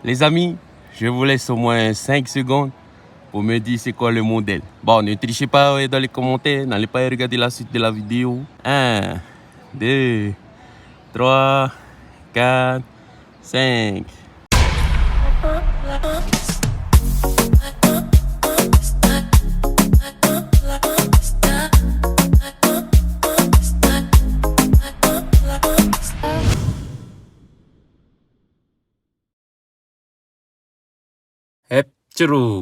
Les amis, je vous laisse au moins 5 secondes pour me dire c'est quoi le modèle. Bon, ne trichez pas dans les commentaires, n'allez pas regarder la suite de la vidéo. 1, 2, 3, 4, 5.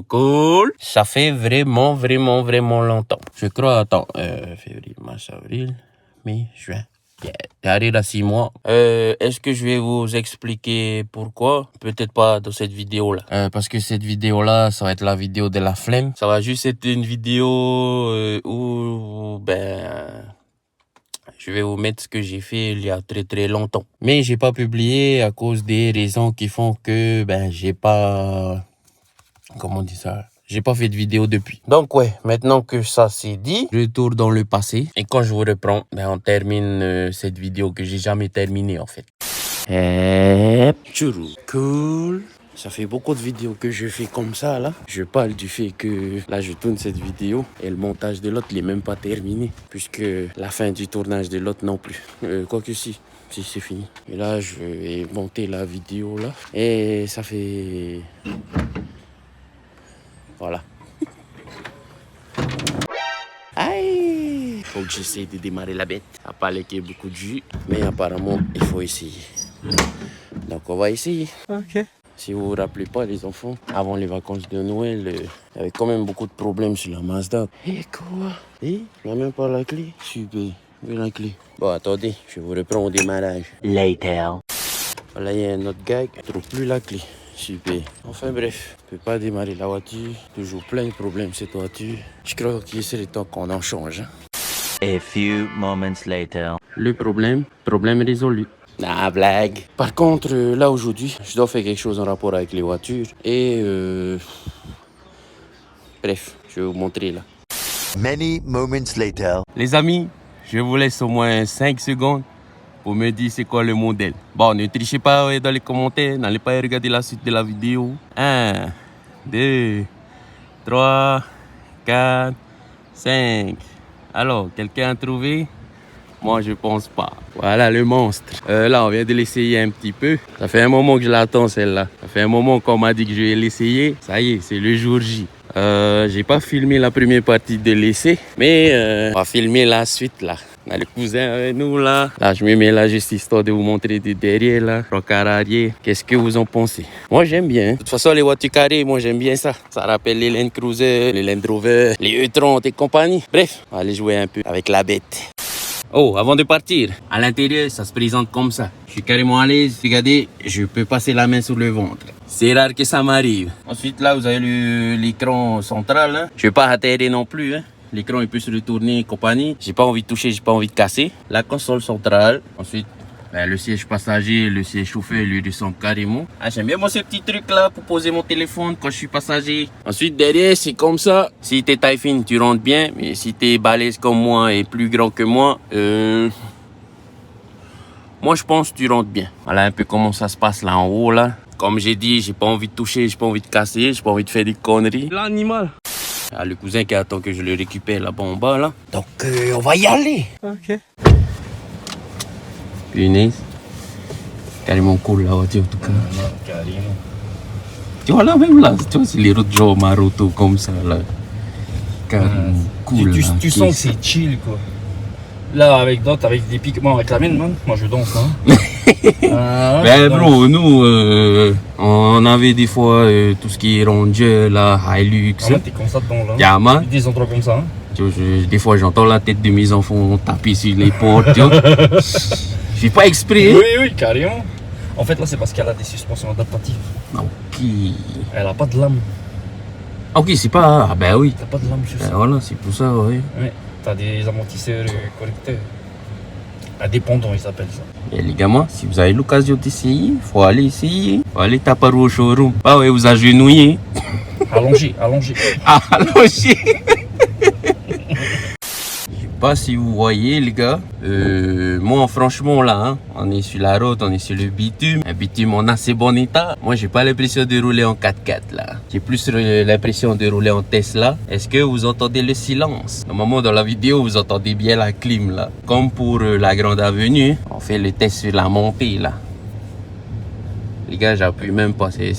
Cool. Ça fait vraiment longtemps. Je crois, attends, février, mars, avril, mai, juin. J'arrive à 6 mois. Est-ce que je vais vous expliquer pourquoi? Peut-être pas dans cette vidéo-là. Parce que cette vidéo-là, ça va être la vidéo de la flemme. Ça va juste être une vidéo où, je vais vous mettre ce que j'ai fait il y a très longtemps. Mais j'ai pas publié à cause des raisons qui font que, j'ai pas... Comment on dit ça? J'ai pas fait de vidéo depuis. Donc ouais, maintenant que ça c'est dit, je retourne dans le passé. Et quand je vous reprends, on termine cette vidéo que j'ai jamais terminée en fait. Cool. Ça fait beaucoup de vidéos que je fais comme ça là. Je parle du fait que là je tourne cette vidéo et le montage de l'autre n'est même pas terminé. Puisque la fin du tournage de l'autre non plus. Quoique si c'est fini. Et là je vais monter la vidéo là. Et ça fait... Voilà. Aïe! Faut que j'essaie de démarrer la bête. Ça n'a pas légué beaucoup de jus, mais apparemment, il faut essayer. Donc, on va essayer. Ok. Si vous vous rappelez pas, les enfants, avant les vacances de Noël, il y avait quand même beaucoup de problèmes sur la Mazda. Et quoi? Et tu n'as même pas la clé? Super. Où est la clé? Bon, attendez, je vous reprends au démarrage. Later. Voilà, il y a un autre gars qui ne trouve plus la clé. Super. Enfin bref, je peux pas démarrer la voiture. Toujours plein de problèmes cette voiture. Je crois qu'il c'est le temps qu'on en change. A few moments later. Le problème résolu. Ah, blague. Par contre, là aujourd'hui, je dois faire quelque chose en rapport avec les voitures. Et bref, je vais vous montrer là. Many moments later. Les amis, je vous laisse au moins 5 secondes pour me dire c'est quoi le modèle. Bon, ne trichez pas dans les commentaires, n'allez pas regarder la suite de la vidéo. 1, 2, 3, 4, 5. Alors, quelqu'un a trouvé? Moi, je pense pas. Voilà le monstre. Là, on vient de l'essayer un petit peu. Ça fait un moment que je l'attends, celle-là. Ça fait un moment qu'on m'a dit que je vais l'essayer. Ça y est, c'est le jour J. J'ai pas filmé la première partie de l'essai, mais on va filmer la suite, là. On a le cousin avec nous, là. Là, je me mets là juste histoire de vous montrer de derrière, là. Rocard arrière. Qu'est-ce que vous en pensez? Moi, j'aime bien. De toute façon, les voitures carrées, moi, j'aime bien ça. Ça rappelle les Land Cruiser, les Land Rover, les E30 et compagnie. Bref, on va aller jouer un peu avec la bête. Oh, avant de partir, à l'intérieur, ça se présente comme ça. Je suis carrément à l'aise. Regardez, je peux passer la main sur le ventre. C'est rare que ça m'arrive. Ensuite, là, vous avez l'écran central. Hein. Je ne vais pas atterrir non plus. Hein. L'écran, il peut se retourner et compagnie. J'ai pas envie de toucher, j'ai pas envie de casser. La console centrale. Ensuite, le siège passager, le siège chauffeur, lui descend carrément. Ah, j'aime bien moi ce petit truc là pour poser mon téléphone quand je suis passager. Ensuite, derrière, c'est comme ça. Si t'es taille fine, tu rentres bien. Mais si t'es balèze comme moi et plus grand que moi, moi je pense que tu rentres bien. Voilà un peu comment ça se passe là en haut là. Comme j'ai dit, j'ai pas envie de toucher, j'ai pas envie de casser, j'ai pas envie de faire des conneries. L'animal. Ah, le cousin qui attend que je le récupère là-bas en bas là. Donc on va y aller. Ok. Punaise. Carrément cool la voiture en tout cas. Carrément. Tu vois là même là, tu vois c'est les routes genre Maroto comme ça là. Carrément cool. Tu sens que c'est chill quoi. Là avec d'autres, avec des pics, moi avec la mienne, man, moi je danse hein. Bro, nous on avait des fois tout ce qui est Ranger, la Hilux. Ah, t'es comme ça dedans là. Yama. Des endroits comme ça. Hein. Des fois j'entends la tête de mes enfants taper sur les portes. Tu vois. Je fais pas exprès. Oui, carrément. En fait là c'est parce qu'elle a des suspensions adaptatives. Ok. Elle a pas de lame. Ok, c'est pas... Ah ben oui. T'as pas de lame sur ça. Voilà, c'est pour ça, oui. Ouais. T'as des amortisseurs correcteurs. Indépendants, ils s'appellent ça. Et les gamins, si vous avez l'occasion d'essayer, faut aller essayer. Faut aller taper au showroom. Ah ouais, vous agenouillez. Allongé. Allongé. J'ai Pas si vous voyez les gars, moi franchement là, hein, on est sur la route, on est sur le bitume, un bitume en assez bon état. Moi j'ai pas l'impression de rouler en 4x4 là, j'ai plus l'impression de rouler en Tesla. Est-ce que vous entendez le silence? Normalement dans la vidéo vous entendez bien la clim là. Comme pour la grande avenue, on fait le test sur la montée là. Les gars j'appuie même pas, c'est...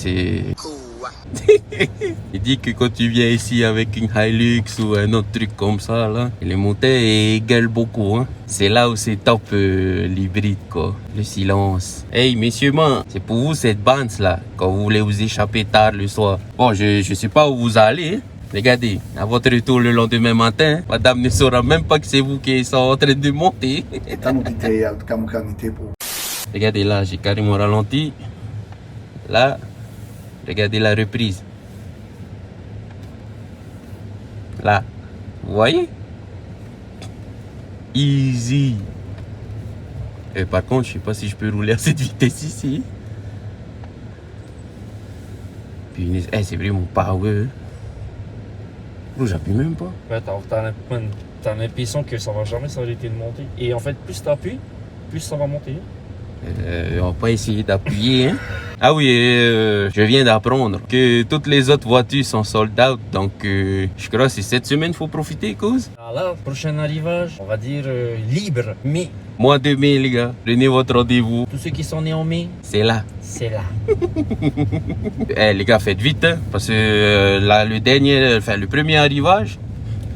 Il dit que quand tu viens ici avec une Hilux ou un autre truc comme ça là, les moteurs ils gueulent beaucoup hein. C'est là où c'est top l'hybride quoi, le silence. Hey messieurs man, c'est pour vous cette bande là, quand vous voulez vous échapper tard le soir. Bon je sais pas où vous allez hein. Regardez, à votre retour le lendemain matin, madame ne saura même pas que c'est vous qui êtes en train de monter. Regardez là, j'ai carrément ralenti. Là, regardez la reprise. Là, vous voyez? Easy. Par contre, je sais pas si je peux rouler à cette vitesse ici. Puis, c'est vraiment power. J'appuie même pas. Ouais, t'as l'impression que ça va jamais s'arrêter de monter. Et en fait, plus t'appuies, plus ça va monter. On va pas essayer d'appuyer. Hein? Ah oui, je viens d'apprendre que toutes les autres voitures sont sold out. Donc, je crois que c'est cette semaine qu'il faut profiter, cause. Alors là, prochain arrivage, on va dire libre. Mais Mois de mai, les gars, prenez votre rendez-vous. tous ceux qui sont nés en mai, C'est là. c'est là. Les gars, faites vite, hein, parce que là, le premier arrivage,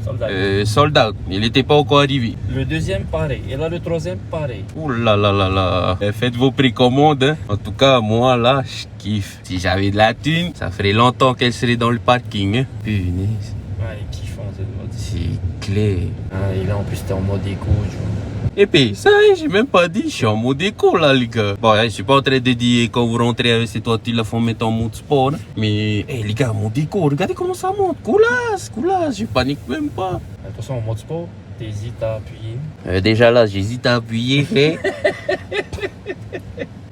Soldat. sold out. Il n'était pas encore arrivé. Le deuxième, pareil. Et là, le troisième, pareil. Ouh là là là là. Faites vos précommandes. Hein. En tout cas, moi là, je kiffe. Si j'avais de la thune, ça ferait longtemps qu'elle serait dans le parking. Hein. Punaise. Ouais, il est kiffant cette mode. C'est clair. Ah, et là, en plus, t'es en mode éco. Et puis, ça, j'ai même pas dit, je suis en mode éco là, les gars. Bon, je suis pas en train de dire quand vous rentrez avec cette voiture là, faut mettre en mode sport. Hein. Mais, les gars, mode éco, regardez comment ça monte. Coulasse, je panique même pas. Attention, en mode sport, t'hésites à appuyer. Déjà là, j'hésite à appuyer.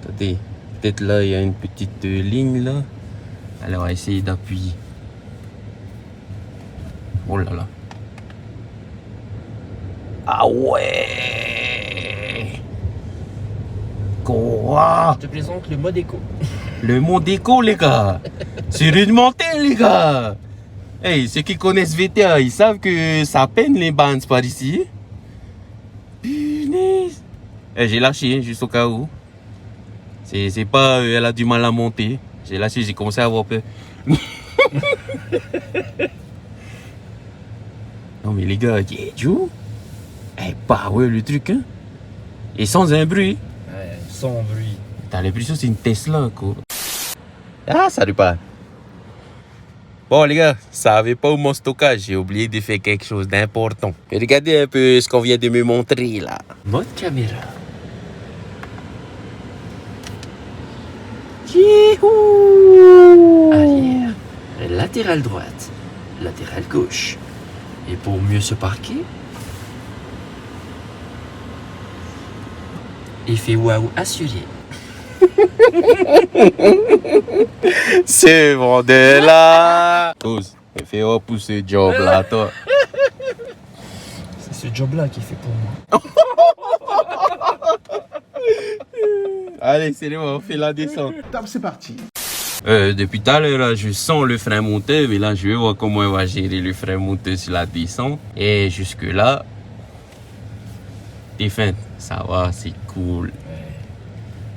Attendez, peut-être là, il y a une petite ligne là. Alors, on va essayer d'appuyer. Oh là là. Ah ouais! Quoi? Je te présente le mode éco. Le mode éco, les gars! C'est une montée, les gars! Hey, ceux qui connaissent VTA, ils savent que ça peine les bandes par ici. Punaise! J'ai lâché, hein, juste au cas où. C'est pas elle a du mal à monter. J'ai lâché, j'ai commencé à avoir peur. Non mais les gars, Joe, pas ouais le truc hein. Et sans un bruit. Ouais, sans bruit. T'as l'impression que c'est une Tesla quoi. Ah ça repart. Bon les gars, ça avait pas où mon stockage, j'ai oublié de faire quelque chose d'important. Et regardez un peu ce qu'on vient de me montrer là. Mode caméra. Youhou! Arrière, latérale droite, latérale gauche. Et pour mieux se parquer, effet waouh assuré. C'est bon de là. Cause, fais hop pour ce job là toi. C'est ce job-là qui fait pour moi. Allez, c'est bon, on fait la descente. Top, c'est parti. Depuis tout à l'heure, là, je sens le frein moteur, mais là, je vais voir comment on va gérer le frein moteur sur la descente. Et jusque-là, t'es fin, ça va, c'est cool.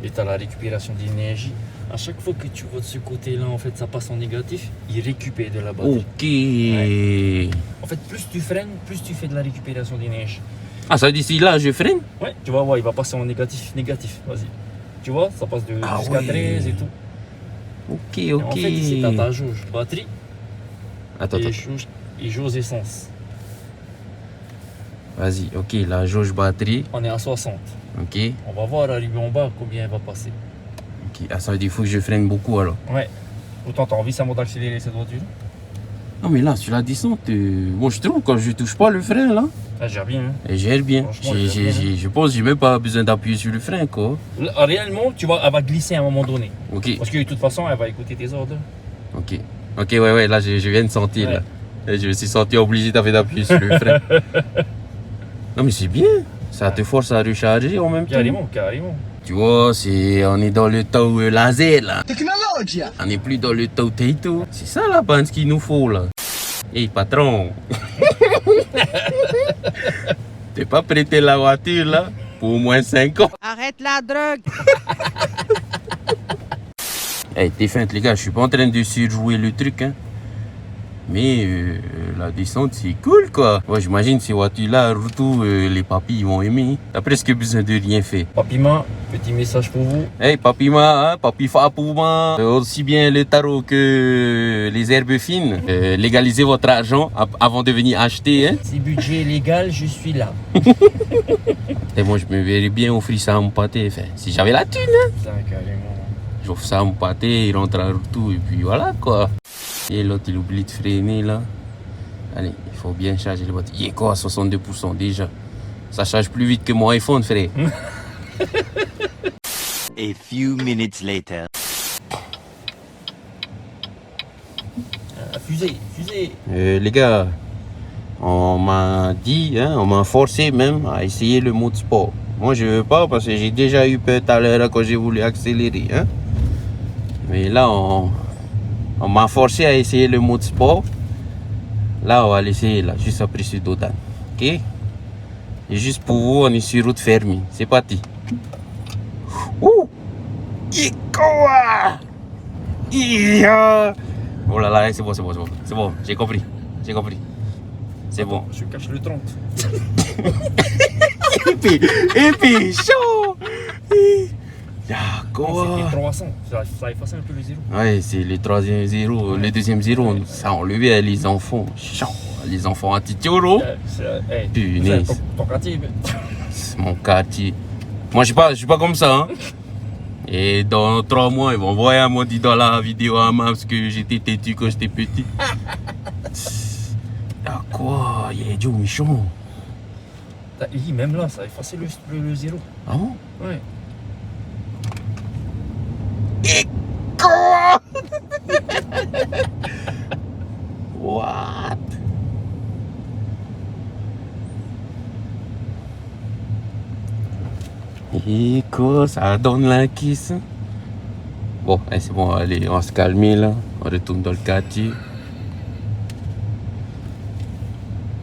Et t'as la récupération d'énergie. À chaque fois que tu vas de ce côté-là, en fait, ça passe en négatif, il récupère de la batterie. Ok. Ouais. En fait, plus tu freines, plus tu fais de la récupération d'énergie. Ah, ça d'ici là, je freine? Ouais, tu vas voir, il va passer en négatif, vas-y. Tu vois, ça passe jusqu'à ouais. 13 et tout. Ok, Et ok. en fait, ici, t'as ta jauge batterie Attends, et attends. jauge essence. Vas-y, ok, la jauge batterie. On est à 60. Ok. On va voir arriver en bas combien elle va passer. Ok, ah, ça veut dire qu'il faut que je freine beaucoup alors. Ouais. Autant t'as envie, ça m'a d'accélérer cette voiture. Non, mais là, sur la descente, moi je trouve quand je touche pas le frein là, Ça gère bien. Hein. elle gère bien. Franchement, elle gère bien. Je pense que j'ai même pas besoin d'appuyer sur le frein quoi. Là, réellement, tu vois, elle va glisser à un moment donné. Ok, Parce que de toute façon, elle va écouter tes ordres. ok. Ok, ouais, là je viens de sentir Ouais. là. Et je me suis senti obligé d'appuyer sur le frein. Non mais c'est bien. Ça te force à recharger en même temps. Carrément, carrément. Tu vois, on est dans le temps laser là. On n'est plus dans le temps Taito. C'est ça la bande qu'il nous faut là. Hey patron. T'es pas prêté la voiture là pour au moins 5 ans. Arrête la drogue. Hey, t'es feinte les gars, je suis pas en train de surjouer le truc hein. Mais la descente c'est cool quoi. Ouais, j'imagine ces voitures là, surtout les papis ils vont aimer. T'as presque besoin de rien faire. Papima, petit message pour vous. Hey papi ma, hein, papi fa pour moi. Aussi bien le tarot que les herbes fines. Légalisez votre argent avant de venir acheter hein. Si budget légal, je suis là. Et moi je me verrais bien offrir ça à mon pâté. Enfin, si j'avais la thune hein. Ça, carrément. J'offre ça à mon pâté, il rentre à retour et puis voilà quoi. Et l'autre il oublie de freiner là. Allez, il faut bien charger le voiture. Il est quoi à 62% déjà. Ça charge plus vite que mon iPhone frère. A few minutes later. Fusée, fusée. Les gars, on m'a dit, hein, on m'a forcé même à essayer le mode sport. Moi je veux pas parce que j'ai déjà eu peur tout à l'heure quand j'ai voulu accélérer. Hein. Mais là on m'a forcé à essayer le mode sport. Là on va l'essayer là, juste après ce Dodan. Ok? Et juste pour vous, on est sur route fermée. C'est parti. Ouh! Ikoa! Iya! Oh là là, c'est bon, j'ai compris. C'est bon. Je cache le 30. Et puis, chaud! C'était Quoi? 300. Ça a effacé un peu le zéro. Ouais, c'est le troisième zéro. Le deuxième zéro, ça a enlevé les enfants. Chaud! Les enfants à Titioro. Hey, Punaise. ton quartier. C'est mon quartier. Moi, je suis pas comme ça. Hein. Et dans 3 mois, ils vont voir à moi dit dans la vidéo à moi parce que j'étais têtu quand j'étais petit. Ah quoi? Il y a du méchant. Même là, ça a effacé le zéro. Ah bon? Ouais. Et quoi? What? Et quoi? Ça donne la kiss. Bon, c'est bon, allez, on va se calmer là. On retourne dans le quartier.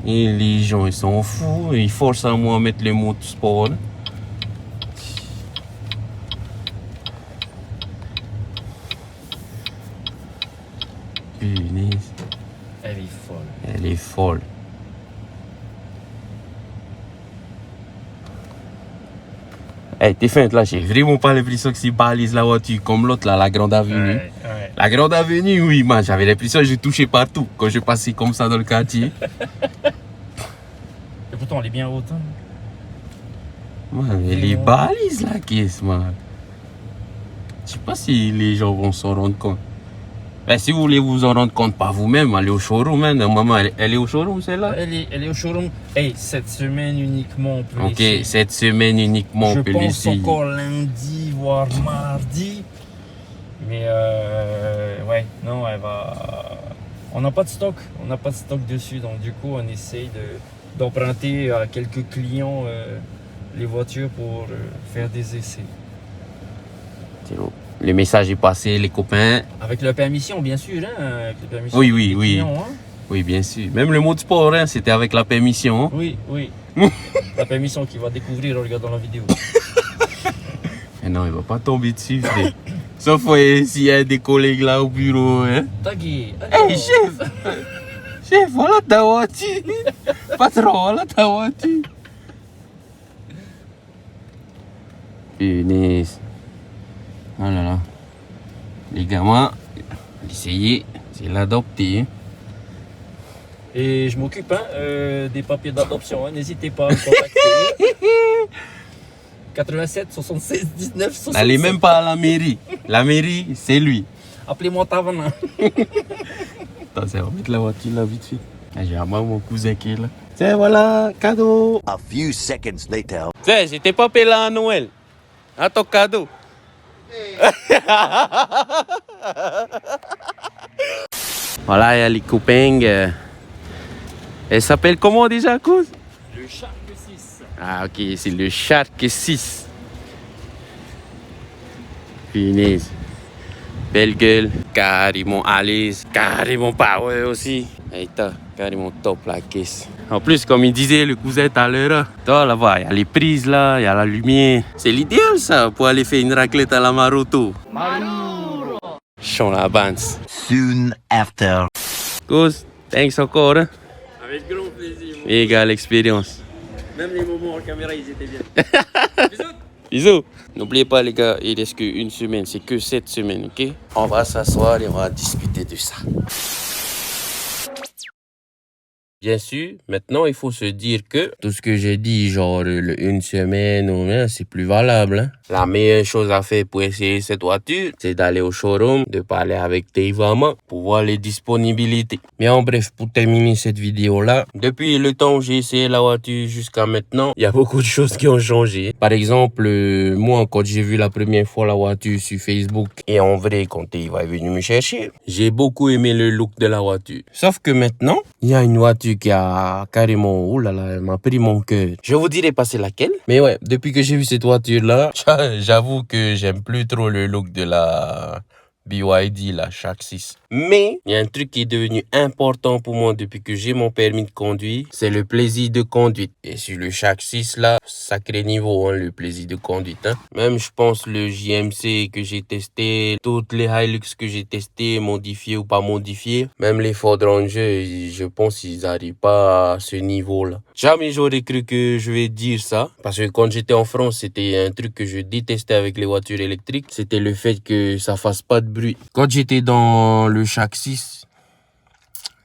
Et les gens, ils sont fous. Ils forcent à moi à mettre le mot de sport. Là. Punaise. Elle est folle. Elle est folle. Hey, t'es feinte là, j'ai vraiment pas l'impression que c'est balise la voiture comme l'autre là, la grande avenue. Ouais. La grande avenue, oui, man, j'avais l'impression que je touchais partout quand je passais comme ça dans le quartier. Et pourtant, elle est bien haute. Hein. Man, elle est balise la caisse, man. Je sais pas si les gens vont s'en rendre compte. Ben, si vous voulez vous en rendre compte par vous-même, allez au showroom, hein. Maman, elle est au showroom celle-là? Elle est au showroom. Hey, cette semaine uniquement, on peut Ok, l'essayer. cette semaine uniquement, on peut Je pense l'essayer. encore lundi, voire mardi. Mais ouais, non, elle va... On n'a pas de stock. On n'a pas de stock dessus. Donc du coup, on essaye d'emprunter à quelques clients les voitures pour faire des essais. C'est bon. Le message est passé, les copains. Avec la permission, bien sûr. Hein, avec la permission Oui, des oui, oui. clients, hein. Oui, bien sûr. Même le mot de sport, hein, c'était avec la permission. Hein. Oui, oui. La permission qu'il va découvrir en regardant la vidéo. Mais non, il va pas tomber dessus, frère. Sauf s'il y a des collègues là au bureau. Hein. Tagué. Hey, chef! Chef, voilà ta voiture! Patron, voilà ta voiture! Punaise! Oh là là! Les gamins, l'essayer, c'est l'adopter. Hein. Et je m'occupe des papiers d'adoption. Hein. N'hésitez pas à me contacter. 87 76 19 67. N'allez même pas à la mairie. La mairie, c'est lui. Appelez-moi Tavana. Attends, ça va mettre la voiture là vite fait. Ah, j'ai vraiment mon cousin qui est là. Tiens, voilà, cadeau. A few seconds later. Tiens, j'étais pas payé là à Noël. À ton cadeau. Voilà, il y a les copains. Elle s'appelle comment déjà, cause? Le Shark 6. Ah ok, c'est le Shark 6. Punaise. Belle gueule, carrément à l'aise, carrément power aussi. Hey, t'as carrément top la caisse. En plus, comme il disait le cousin tout à l'heure, toi là-bas, il y a les prises là, il y a la lumière. C'est l'idéal ça pour aller faire une raclette à la Maroto. Chant la bande. Soon after. Cause, thanks encore. Hein? Avec grand plaisir. Égale expérience. Même les moments en caméra, ils étaient bien. Bisous. Bisous. N'oubliez pas les gars, il reste qu'une semaine, c'est que 7 semaines, ok? On va s'asseoir et on va discuter de ça. Bien sûr, maintenant il faut se dire que tout ce que j'ai dit, genre une semaine ou rien, c'est plus valable. Hein? La meilleure chose à faire pour essayer cette voiture, c'est d'aller au showroom, de parler avec tes mamans pour voir les disponibilités. Mais en bref, pour terminer cette vidéo-là, depuis le temps où j'ai essayé la voiture jusqu'à maintenant, il y a beaucoup de choses qui ont changé. Par exemple, moi, quand j'ai vu la première fois la voiture sur Facebook et en vrai, quand Eva est venu me chercher, j'ai beaucoup aimé le look de la voiture. Sauf que maintenant, il y a une voiture qui a carrément, oh là là, elle m'a pris mon cœur. Je vous dirai pas c'est laquelle. Mais ouais, depuis que j'ai vu cette voiture-là, j'avoue que j'aime plus trop le look de la BYD, la Shark 6. Mais, il y a un truc qui est devenu important pour moi depuis que j'ai mon permis de conduire, c'est le plaisir de conduite. Et sur le Shark 6 là, sacré niveau, hein, le plaisir de conduite. Hein. Même, je pense, le JMC que j'ai testé, toutes les Hilux que j'ai testé, modifiés ou pas modifiés, même les Ford Ranger, je pense qu'ils n'arrivent pas à ce niveau-là. Jamais j'aurais cru que je vais dire ça, parce que quand j'étais en France, c'était un truc que je détestais avec les voitures électriques, c'était le fait que ça fasse pas de bruit. Quand j'étais dans le Shark 6,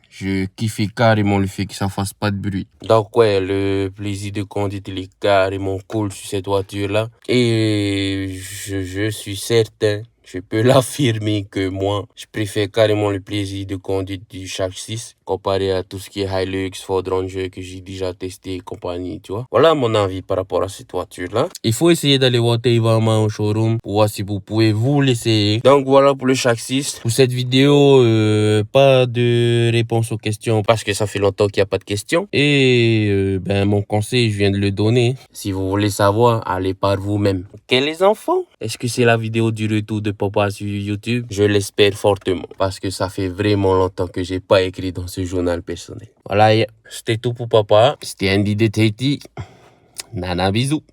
je kiffais carrément le fait que ça fasse pas de bruit. Donc ouais, le plaisir de conduite, il est carrément cool sur cette voiture-là. Et je suis certain, je peux l'affirmer que moi, je préfère carrément le plaisir de conduite du Shark 6 comparé à tout ce qui est Hilux, Ford Ranger que j'ai déjà testé et compagnie, tu vois. Voilà mon avis par rapport à cette voiture-là. Il faut essayer d'aller voir Tevama au showroom pour voir si vous pouvez vous l'essayer. Donc voilà pour le Shark 6. Pour cette vidéo, pas de réponse aux questions parce que ça fait longtemps qu'il n'y a pas de questions. Et mon conseil, je viens de le donner. Si vous voulez savoir, allez par vous-même. Ok les enfants? Est-ce que c'est la vidéo du retour de papa sur YouTube? Je l'espère fortement parce que ça fait vraiment longtemps que j'ai pas écrit dans ce journal personnel. Voilà, c'était tout pour papa. C'était Andy de Tahiti. Nana, bisous.